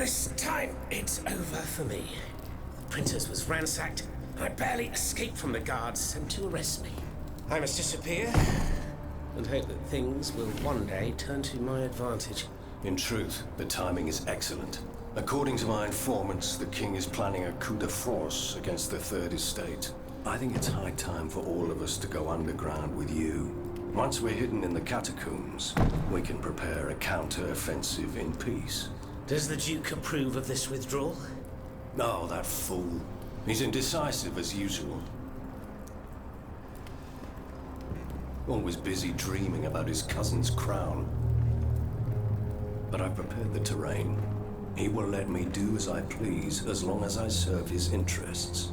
This time, it's over for me. The printers was ransacked. I barely escaped from the guards sent to arrest me. I must disappear and hope that things will one day turn to my advantage. In truth, the timing is excellent. According to my informants, the king is planning a coup de force against the Third Estate. I think it's high time for all of us to go underground with you. Once we're hidden in the catacombs, we can prepare a counter-offensive in peace. Does the Duke approve of this withdrawal? Oh, that fool. He's indecisive as usual. Always busy dreaming about his cousin's crown. But I've prepared the terrain. He will let me do as I please as long as I serve his interests.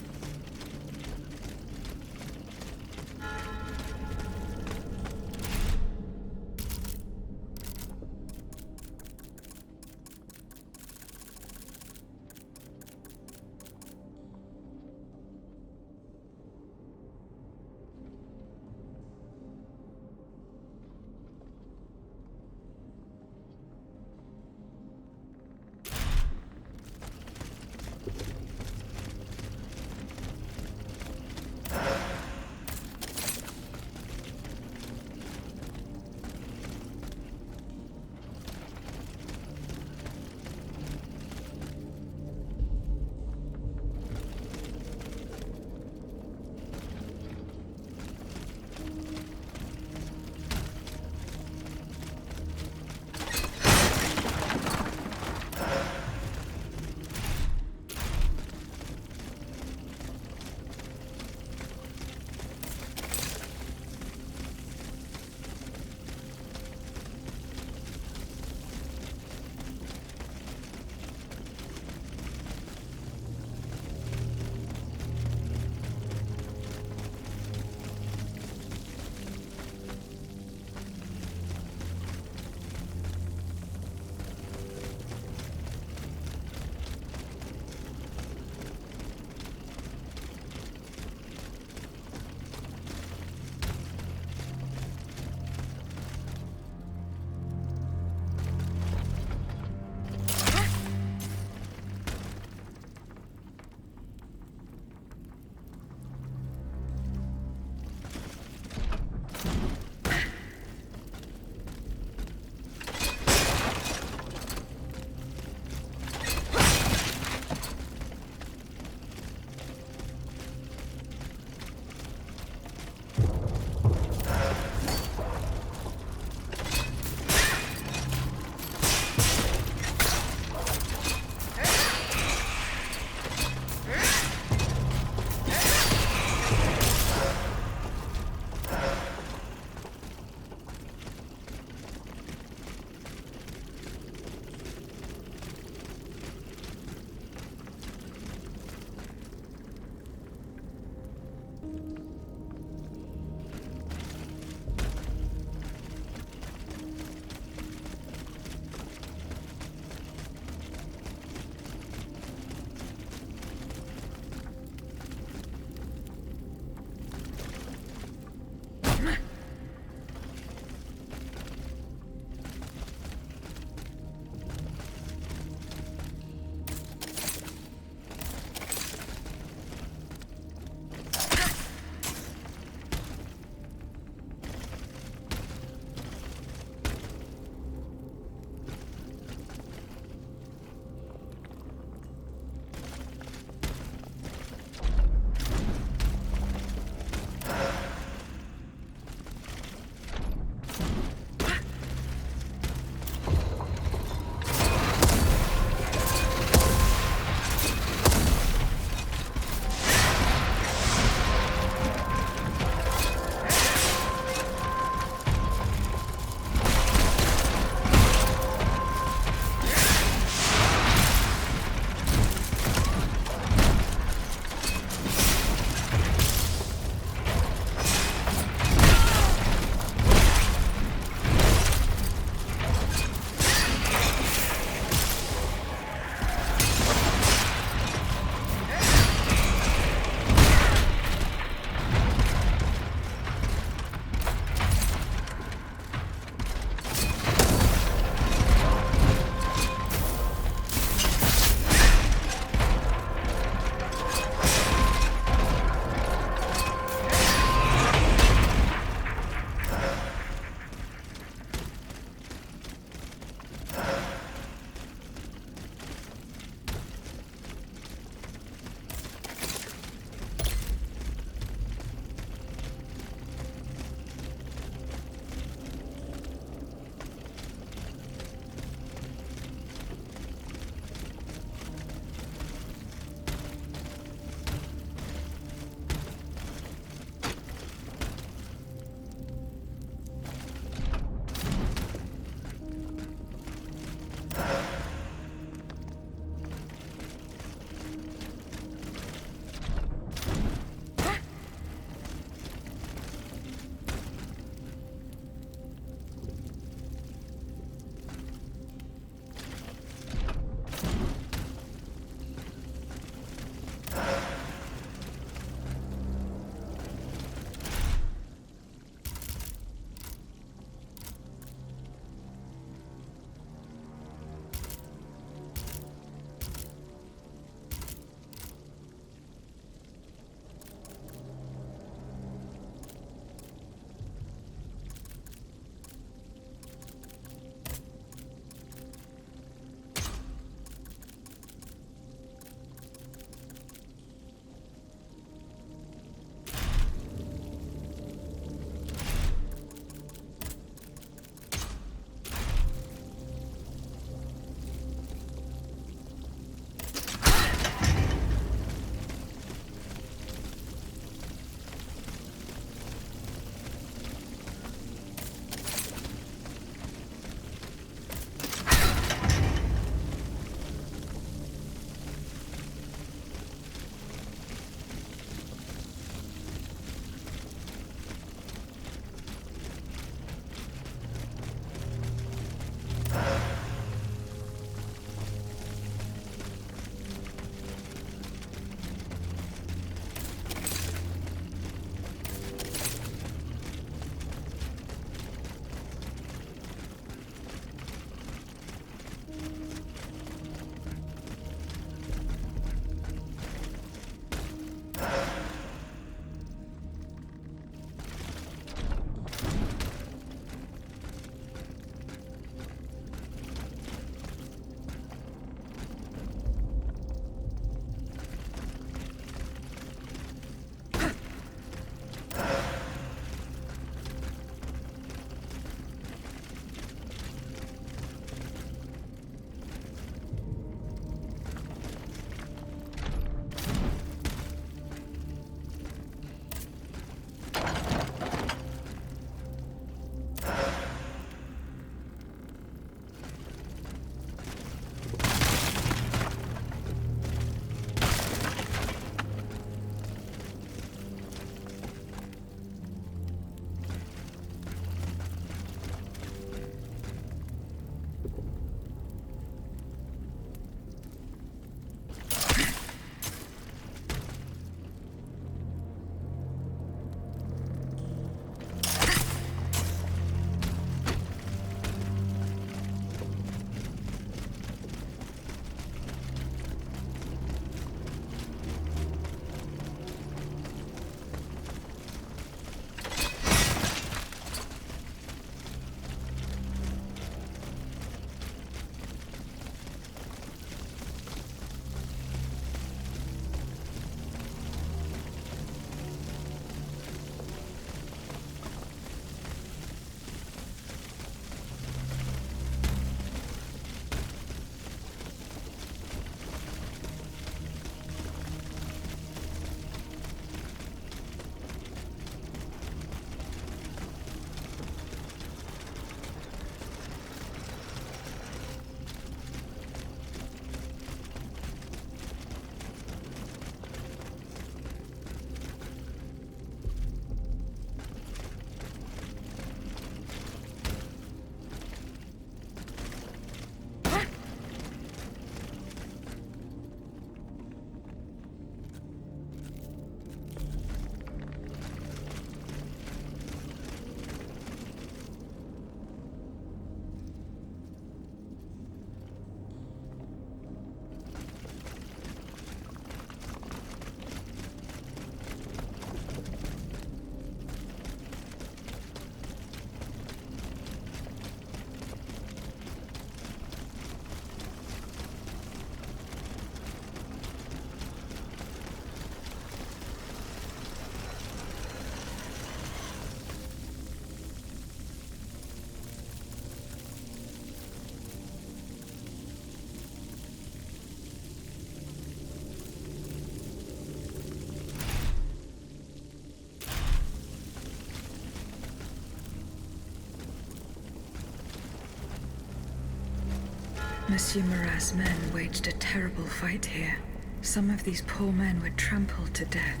Monsieur Marat's men waged a terrible fight here. Some of these poor men were trampled to death.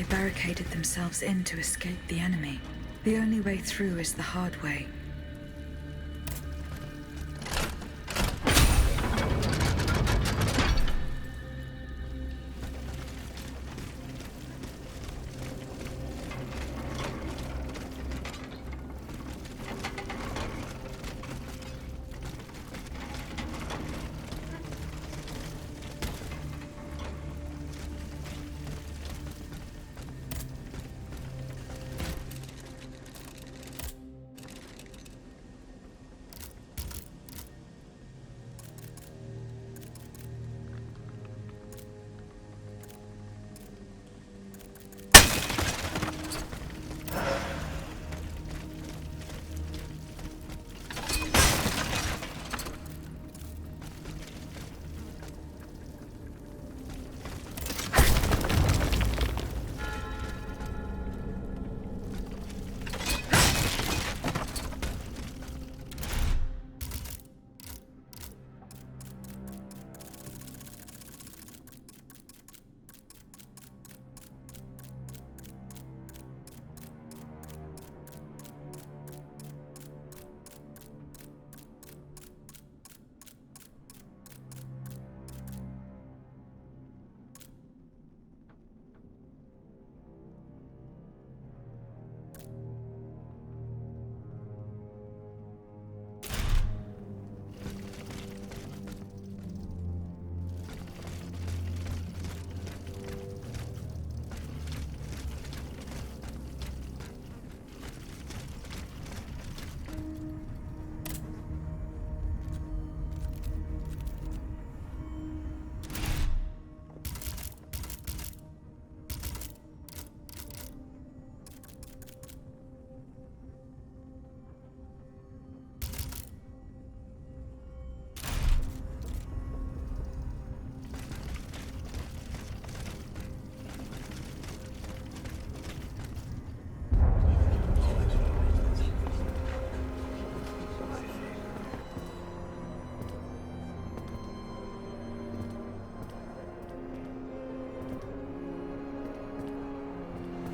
They barricaded themselves in to escape the enemy. The only way through is the hard way.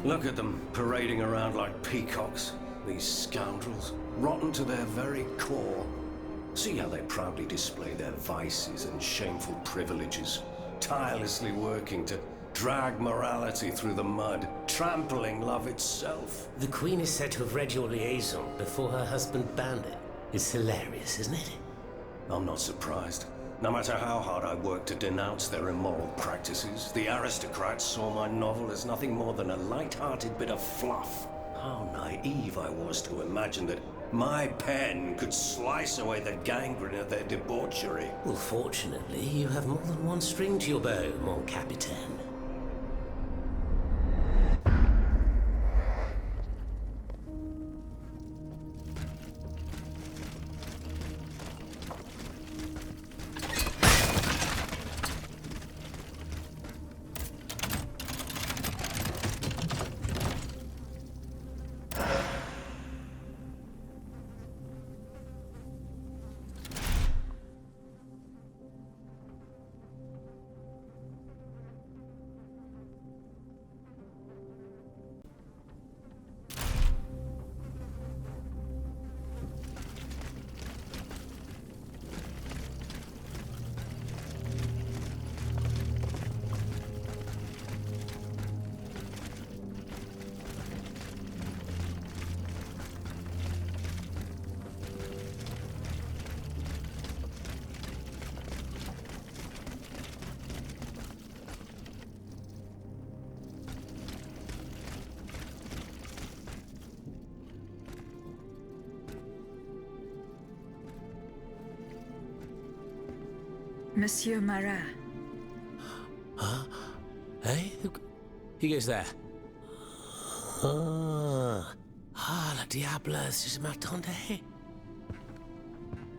Look at them, parading around like peacocks. These scoundrels, rotten to their very core. See how they proudly display their vices and shameful privileges, tirelessly working to drag morality through the mud, trampling love itself. The Queen is said to have read your liaison before her husband banned it. It's hilarious, isn't it? I'm not surprised. No matter how hard I worked to denounce their immoral practices, the aristocrats saw my novel as nothing more than a light-hearted bit of fluff. How naive I was to imagine that my pen could slice away the gangrene of their debauchery. Well, fortunately, you have more than one string to your bow, mon capitaine. Monsieur Marat. Huh? Hey? Who goes there? La diable, je m'attendais.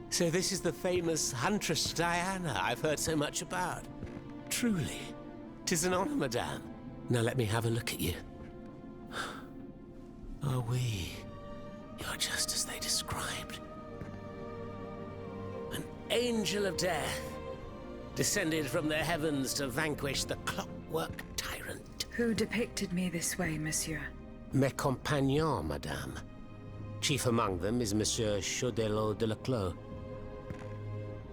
So this is the famous Huntress Diana I've heard so much about. Truly, 'tis an honor, madame. Now let me have a look at you. Oh, you're just as they described. An angel of death, descended from the heavens to vanquish the clockwork tyrant. Who depicted me this way, monsieur? Mes compagnons, madame. Chief among them is Monsieur Choderlos de Laclos.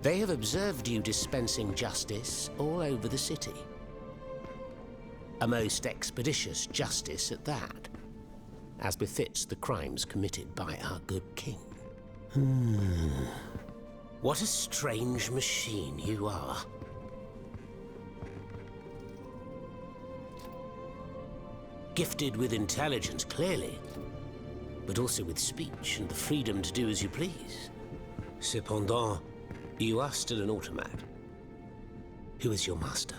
They have observed you dispensing justice all over the city. A most expeditious justice at that, as befits the crimes committed by our good king. What a strange machine you are. Gifted with intelligence, clearly, but also with speech and the freedom to do as you please. Cependant, you are still an automat. Who is your master?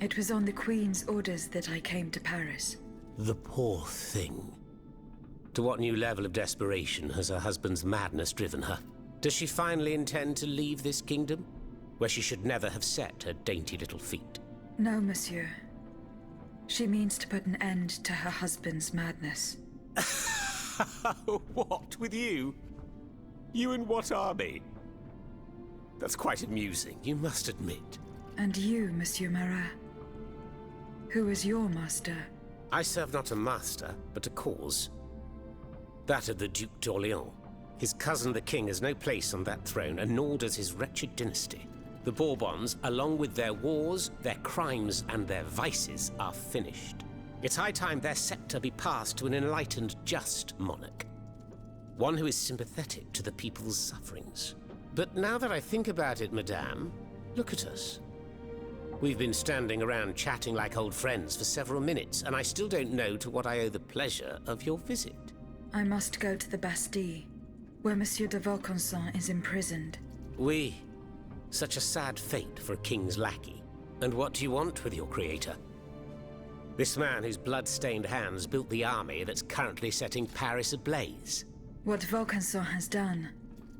It was on the Queen's orders that I came to Paris. The poor thing. To what new level of desperation has her husband's madness driven her? Does she finally intend to leave this kingdom, where she should never have set her dainty little feet? No, monsieur. She means to put an end to her husband's madness. What, with you? You in what army? That's quite amusing, you must admit. And you, Monsieur Marat? Who is your master? I serve not a master, but a cause. That of the Duc d'Orléans. His cousin the king has no place on that throne, and nor does his wretched dynasty. The Bourbons, along with their wars, their crimes, and their vices, are finished. It's high time their scepter be passed to an enlightened, just monarch. One who is sympathetic to the people's sufferings. But now that I think about it, madame, look at us. We've been standing around chatting like old friends for several minutes, and I still don't know to what I owe the pleasure of your visit. I must go to the Bastille, where Monsieur de Vaucanson is imprisoned. Oui. Such a sad fate for a king's lackey. And what do you want with your creator? This man whose blood-stained hands built the army that's currently setting Paris ablaze. What Vaucanson has done,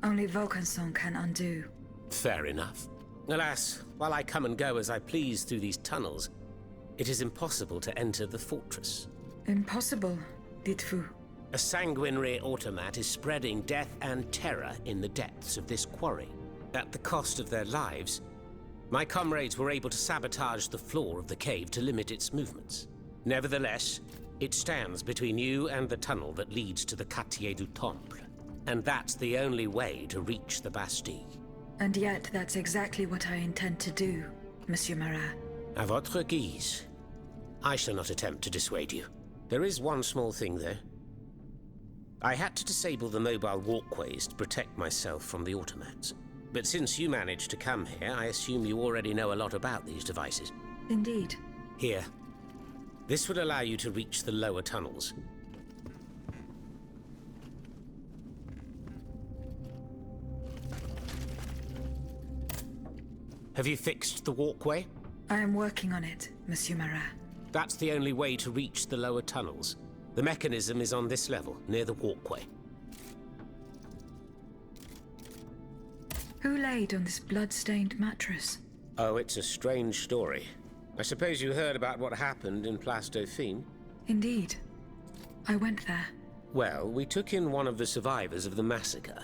only Vaucanson can undo. Fair enough. Alas, while I come and go as I please through these tunnels, it is impossible to enter the fortress. Impossible, dites-vous? A sanguinary automat is spreading death and terror in the depths of this quarry. At the cost of their lives, my comrades were able to sabotage the floor of the cave to limit its movements. Nevertheless, it stands between you and the tunnel that leads to the Quartier du Temple. And that's the only way to reach the Bastille. And yet, that's exactly what I intend to do, Monsieur Marat. À votre guise. I shall not attempt to dissuade you. There is one small thing, though. I had to disable the mobile walkways to protect myself from the automats. But since you managed to come here, I assume you already know a lot about these devices. Indeed. Here. This would allow you to reach the lower tunnels. Have you fixed the walkway? I am working on it, Monsieur Marat. That's the only way to reach the lower tunnels. The mechanism is on this level, near the walkway. Who laid on this blood-stained mattress? Oh, it's a strange story. I suppose you heard about what happened in Place Dauphine? Indeed. I went there. Well, we took in one of the survivors of the massacre.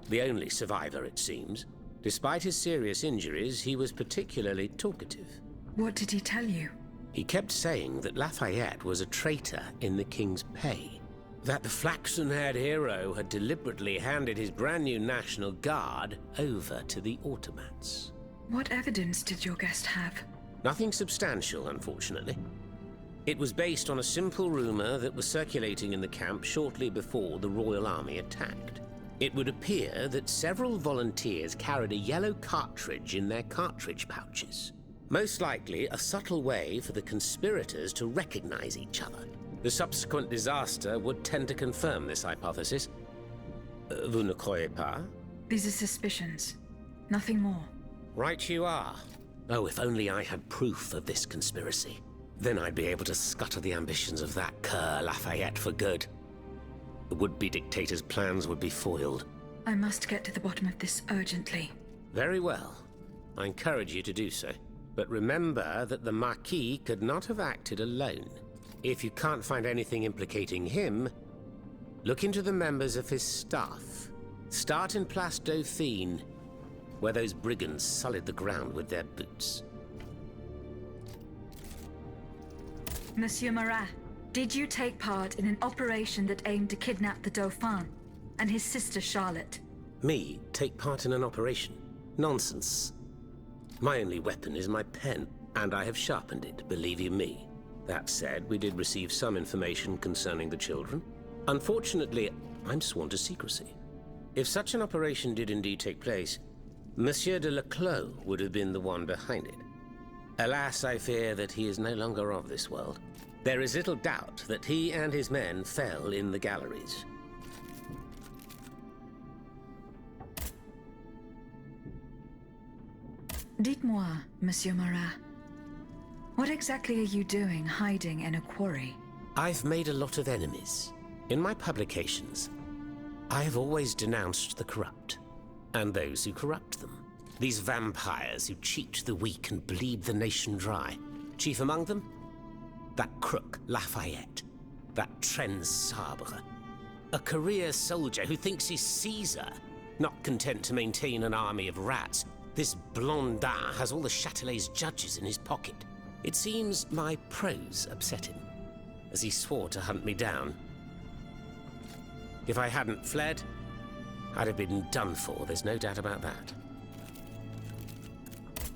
The only survivor, it seems. Despite his serious injuries, he was particularly talkative. What did he tell you? He kept saying that Lafayette was a traitor in the king's pay. That the flaxen-haired hero had deliberately handed his brand new National Guard over to the automats. What evidence did your guest have? Nothing substantial, unfortunately. It was based on a simple rumor that was circulating in the camp shortly before the Royal Army attacked. It would appear that several volunteers carried a yellow cartridge in their cartridge pouches. Most likely a subtle way for the conspirators to recognize each other. The subsequent disaster would tend to confirm this hypothesis. Vous ne croyez pas? These are suspicions. Nothing more. Right you are. Oh, if only I had proof of this conspiracy. Then I'd be able to scutter the ambitions of that cur Lafayette for good. The would-be dictator's plans would be foiled. I must get to the bottom of this urgently. Very well. I encourage you to do so. But remember that the Marquis could not have acted alone. If you can't find anything implicating him, look into the members of his staff. Start in Place Dauphine, where those brigands sullied the ground with their boots. Monsieur Marat, did you take part in an operation that aimed to kidnap the Dauphin and his sister Charlotte? Me take part in an operation? Nonsense. My only weapon is my pen, and I have sharpened it, believe you me. That said, we did receive some information concerning the children. Unfortunately, I'm sworn to secrecy. If such an operation did indeed take place, Monsieur de Laclos would have been the one behind it. Alas, I fear that he is no longer of this world. There is little doubt that he and his men fell in the galleries. Dites-moi, Monsieur Marat, what exactly are you doing hiding in a quarry? I've made a lot of enemies. In my publications, I have always denounced the corrupt, and those who corrupt them. These vampires who cheat the weak and bleed the nation dry. Chief among them? That crook Lafayette. That Trenz Sabre. A career soldier who thinks he's Caesar. Not content to maintain an army of rats, this Blondin has all the Châtelet's judges in his pocket. It seems my prose upset him, as he swore to hunt me down. If I hadn't fled, I'd have been done for, there's no doubt about that.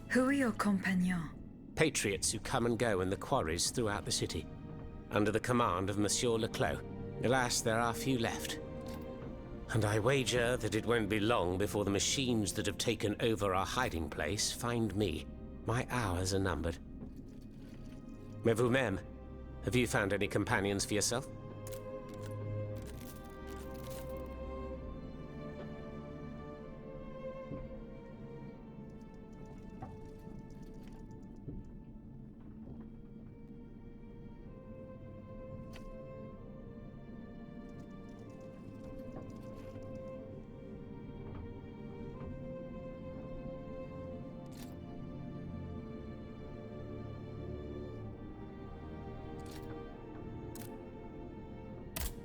Who are your compagnons? Patriots who come and go in the quarries throughout the city, under the command of Monsieur Laclos. Alas, there are few left. And I wager that it won't be long before the machines that have taken over our hiding place find me. My hours are numbered. Mais vous-même, have you found any companions for yourself?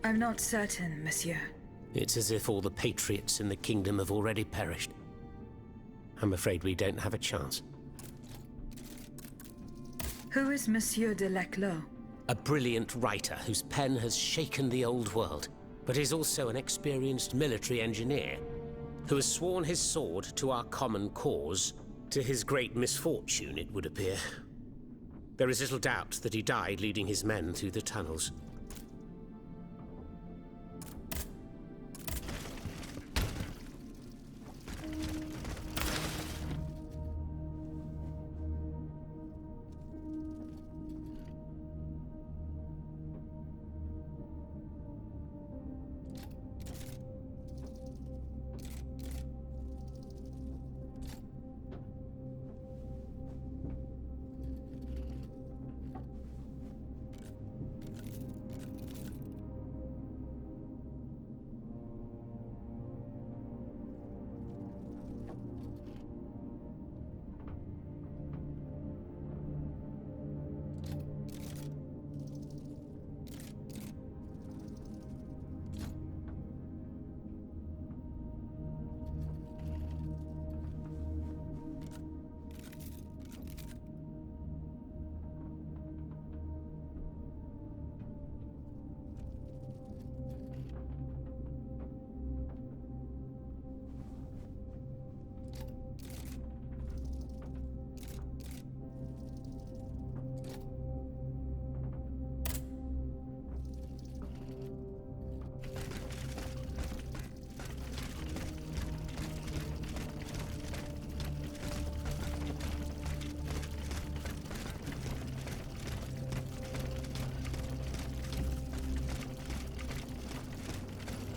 I'm not certain, monsieur. It's as if all the patriots in the kingdom have already perished. I'm afraid we don't have a chance. Who is Monsieur de Laclos? A brilliant writer whose pen has shaken the old world, but is also an experienced military engineer who has sworn his sword to our common cause, to his great misfortune, it would appear. There is little doubt that he died leading his men through the tunnels.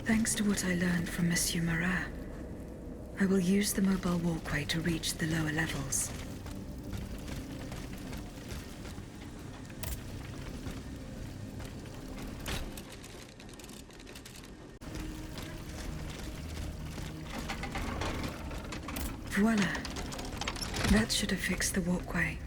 Thanks to what I learned from Monsieur Marat, I will use the mobile walkway to reach the lower levels. Voila. That should have fixed the walkway.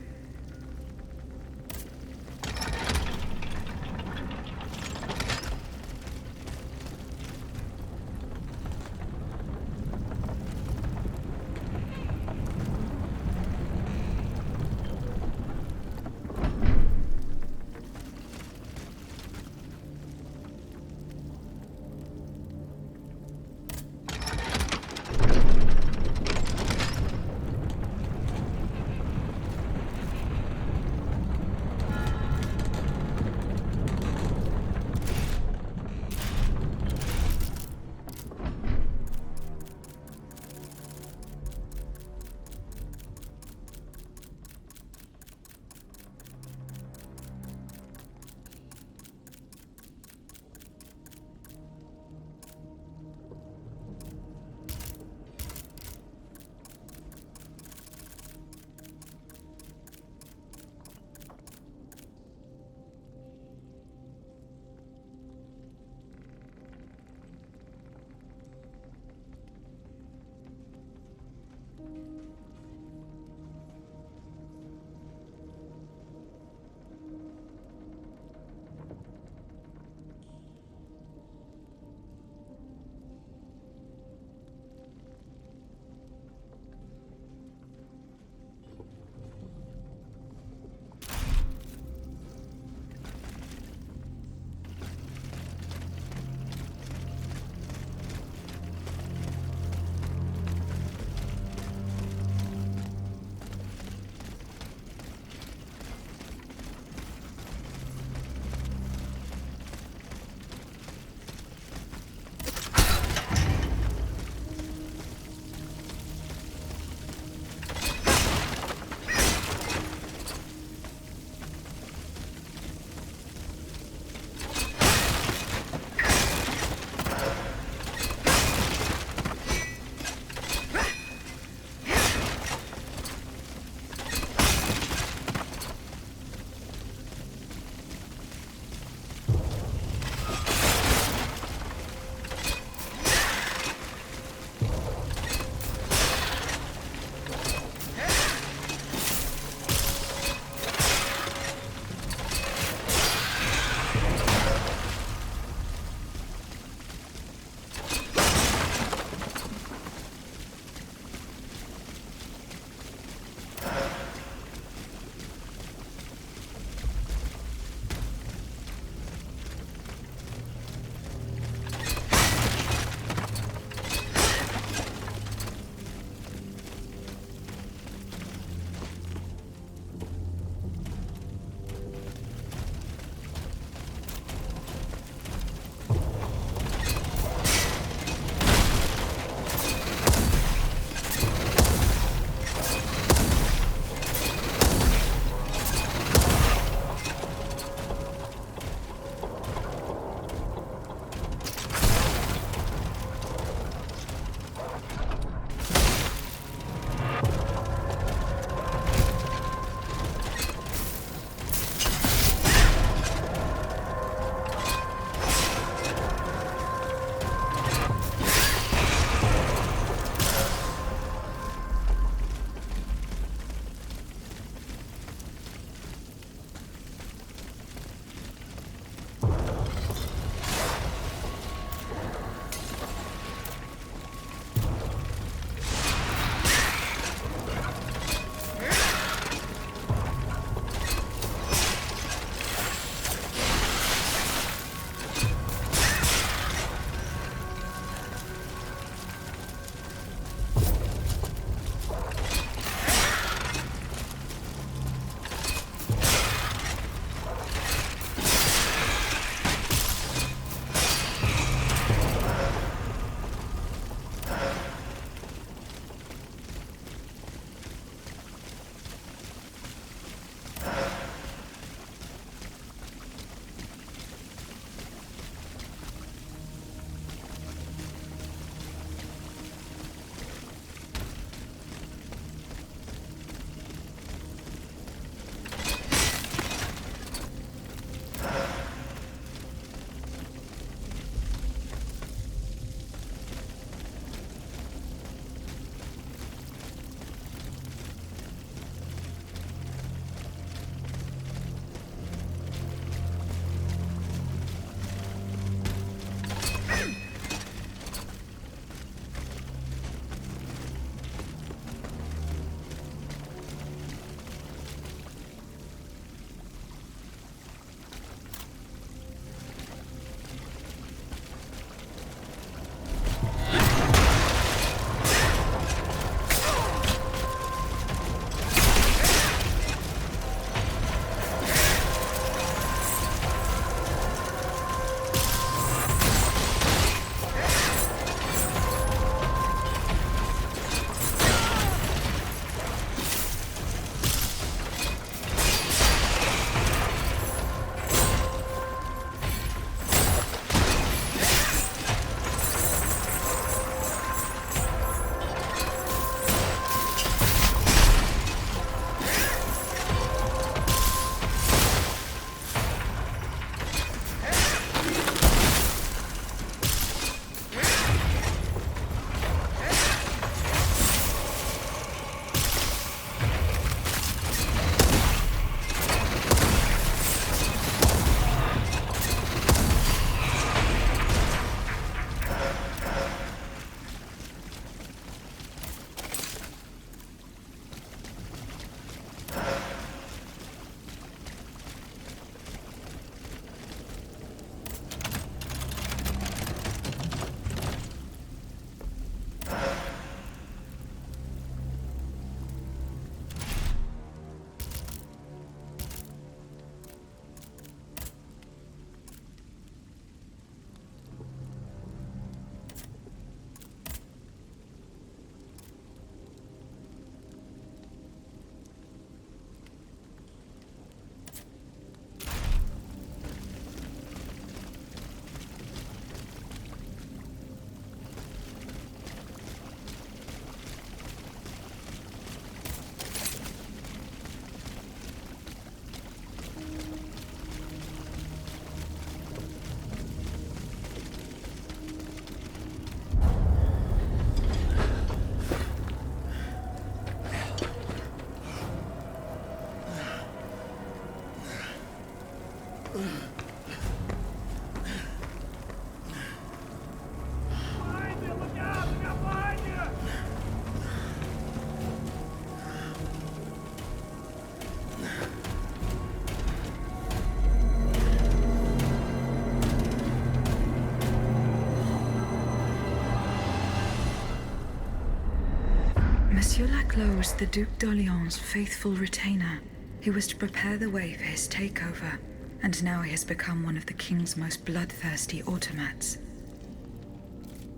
Monsieur Laclos, the Duc d'Orléans' faithful retainer. He was to prepare the way for his takeover, and now he has become one of the king's most bloodthirsty automats.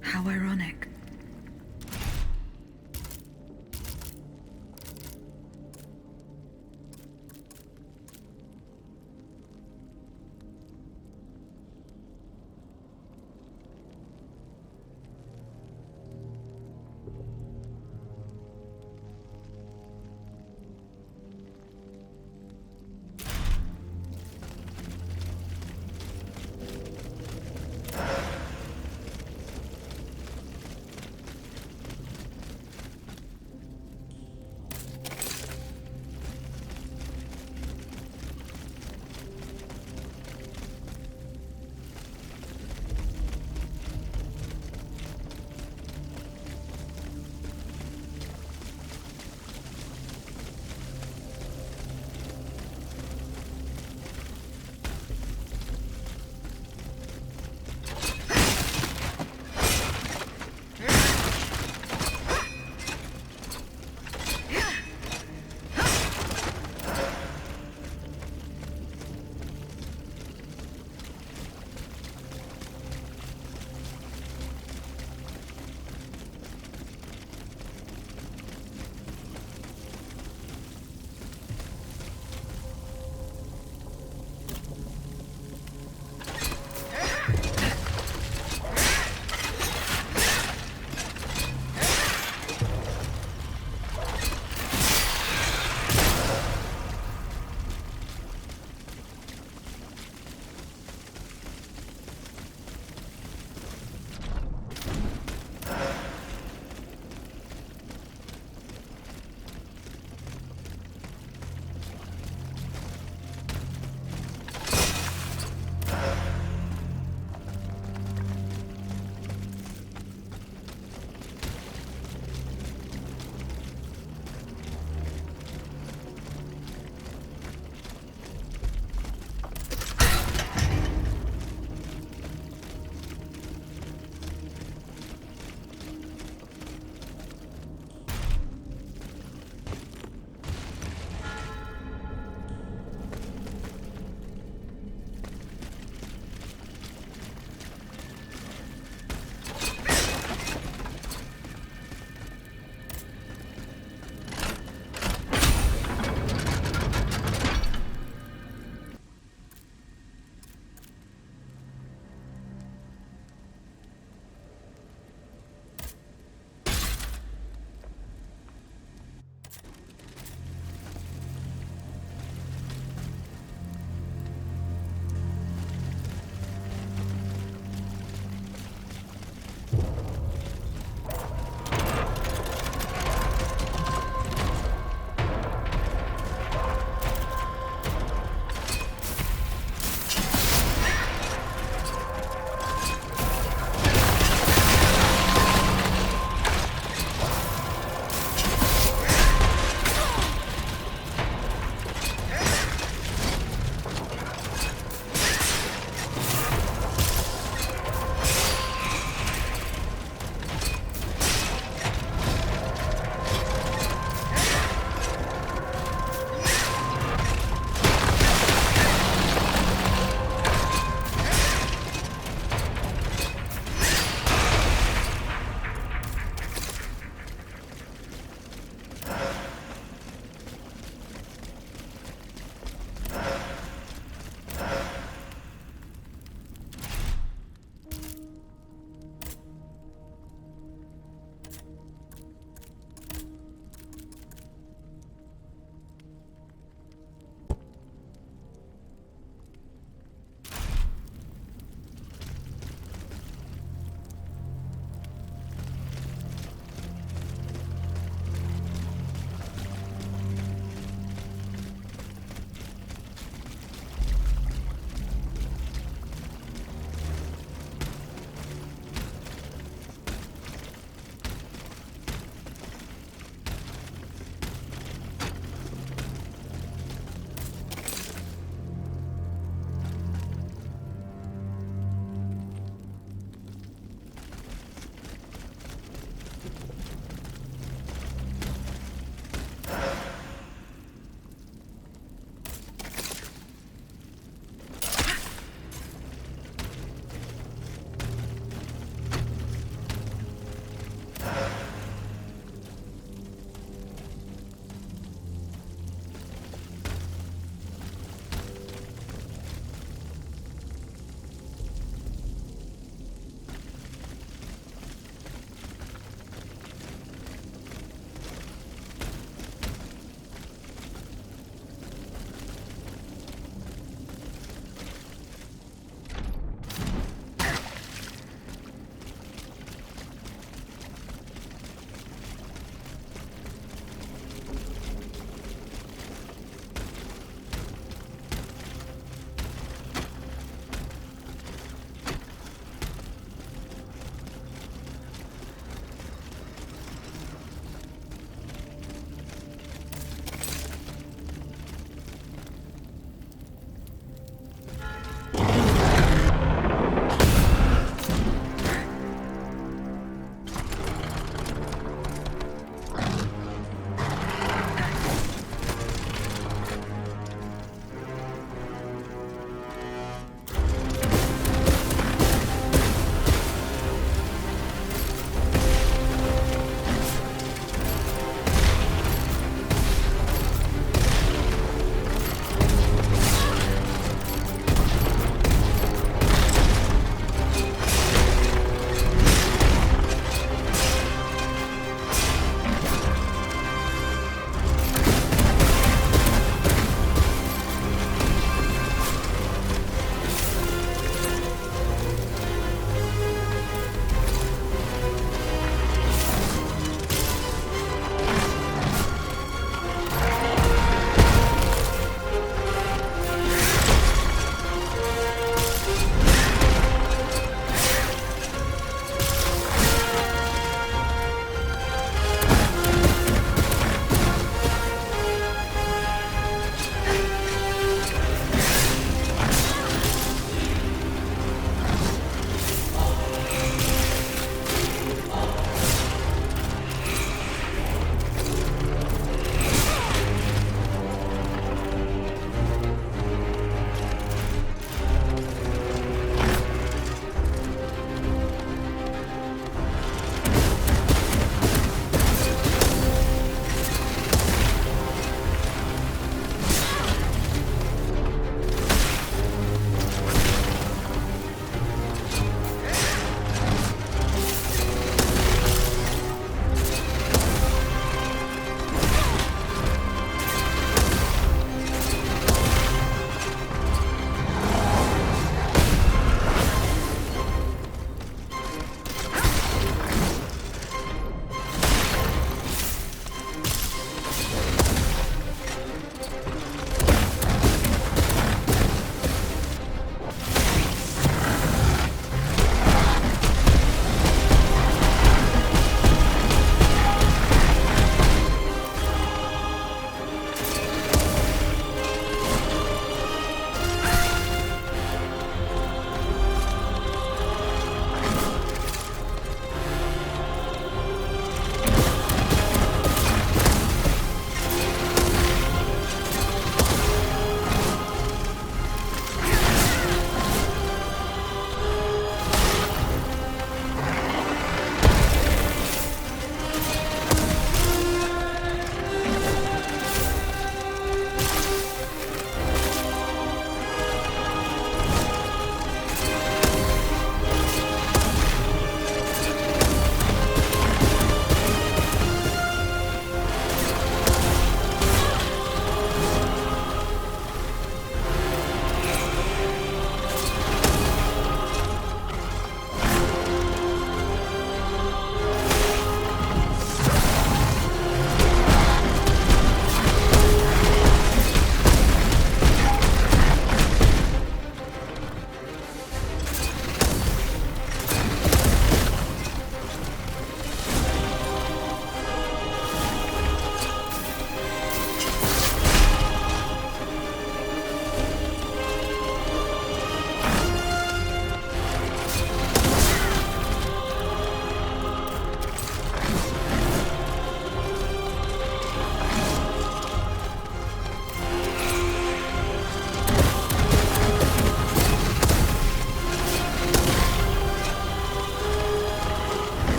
How ironic.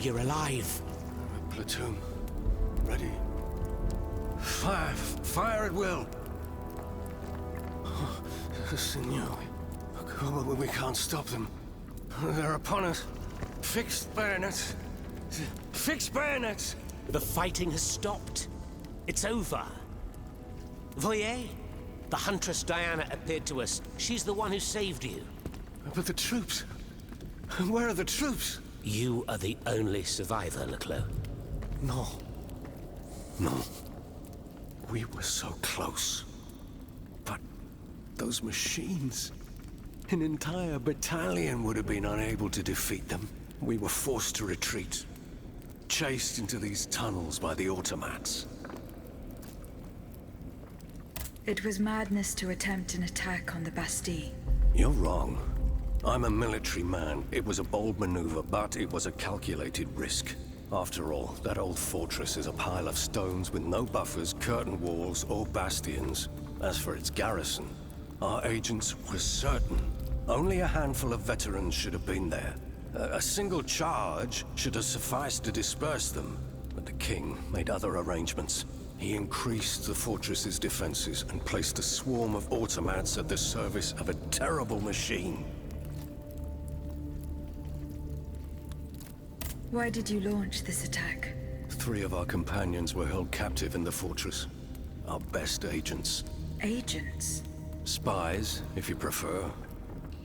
you're alive. Platoon. Ready. Fire! Fire at will! Oh, Senor. We can't stop them. They're upon us. Fixed bayonets. Fixed bayonets! The fighting has stopped. It's over. Voyez? The huntress Diana appeared to us. She's the one who saved you. But the troops... Where are the troops? You are the only survivor, Laclos. No. No. We were so close. But those machines... An entire battalion would have been unable to defeat them. We were forced to retreat. Chased into these tunnels by the automats. It was madness to attempt an attack on the Bastille. You're wrong. I'm a military man. It was a bold maneuver, but it was a calculated risk. After all, that old fortress is a pile of stones with no buffers, curtain walls, or bastions. As for its garrison, our agents were certain. Only a handful of veterans should have been there. A single charge should have sufficed to disperse them. But the king made other arrangements. He increased the fortress's defenses and placed a swarm of automats at the service of a terrible machine. Why did you launch this attack? 3 of our companions were held captive in the fortress. Our best agents. Agents? Spies, if you prefer.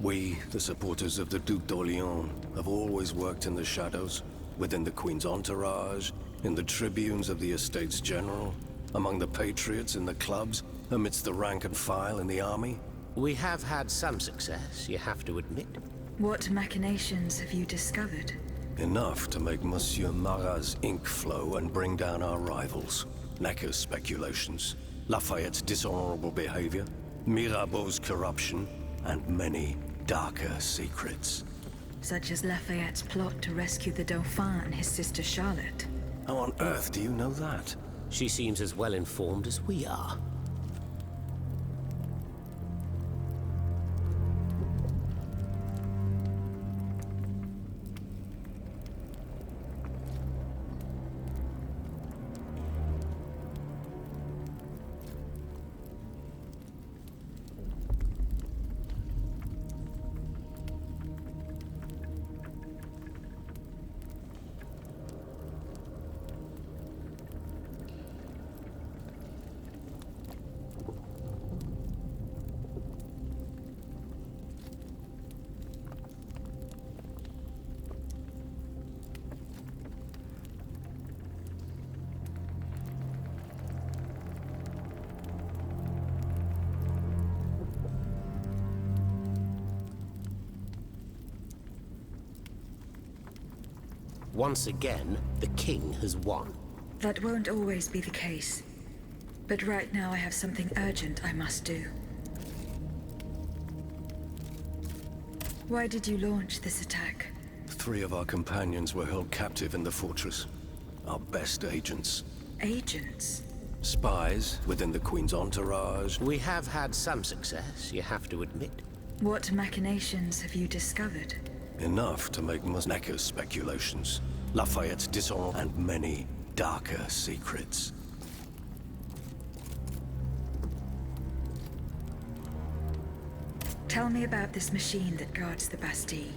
We, the supporters of the Duc d'Orléans, have always worked in the shadows, within the Queen's entourage, in the tribunes of the Estates General, among the patriots in the clubs, amidst the rank and file in the army. We have had some success, you have to admit. What machinations have you discovered? Enough to make Monsieur Marat's ink flow and bring down our rivals. Necker's speculations, Lafayette's dishonorable behavior, Mirabeau's corruption, and many darker secrets. Such as Lafayette's plot to rescue the Dauphin and his sister Charlotte. How on earth do you know that? She seems as well informed as we are. Once again, the king has won. That won't always be the case. But right now I have something urgent I must do. Why did you launch this attack? 3 of our companions were held captive in the fortress. Our best agents. Agents? Spies within the Queen's entourage. We have had some success, you have to admit. What machinations have you discovered? Enough to make Necker's speculations, Lafayette's dishonor, and many darker secrets. Tell me about this machine that guards the Bastille.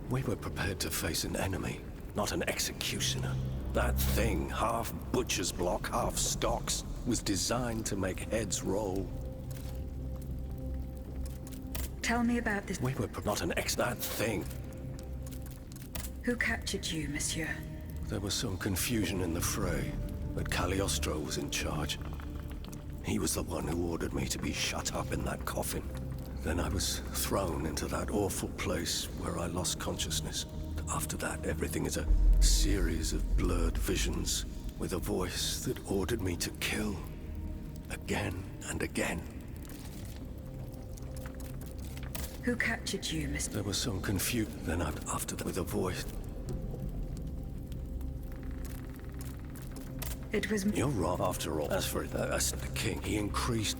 We were prepared to face an enemy, not an executioner. That thing, half butcher's block, half stocks, was designed to make heads roll. Tell me about this. We were not an that thing. Who captured you, monsieur? There was some confusion in the fray, but Cagliostro was in charge. He was the one who ordered me to be shut up in that coffin. Then I was thrown into that awful place where I lost consciousness. After that, everything is a series of blurred visions, with a voice that ordered me to kill, again and again. Who captured you, Mr. There was some confusion. Then after that, with a voice. It was... You're wrong, after all. As for the king, he increased...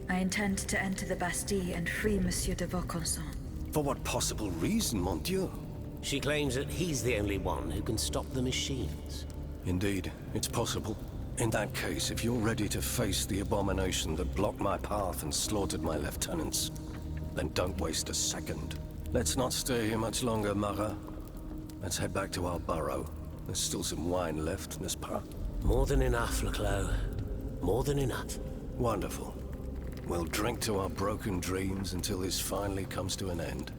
I intend to enter the Bastille and free Monsieur de Vaucanson. For what possible reason, mon Dieu? She claims that he's the only one who can stop the machines. Indeed, it's possible. In that case, if you're ready to face the abomination that blocked my path and slaughtered my lieutenants, then don't waste a second. Let's not stay here much longer, Marat. Let's head back to our burrow. There's still some wine left, n'est-ce pas? More than enough, Laclos. More than enough. Wonderful. We'll drink to our broken dreams until this finally comes to an end.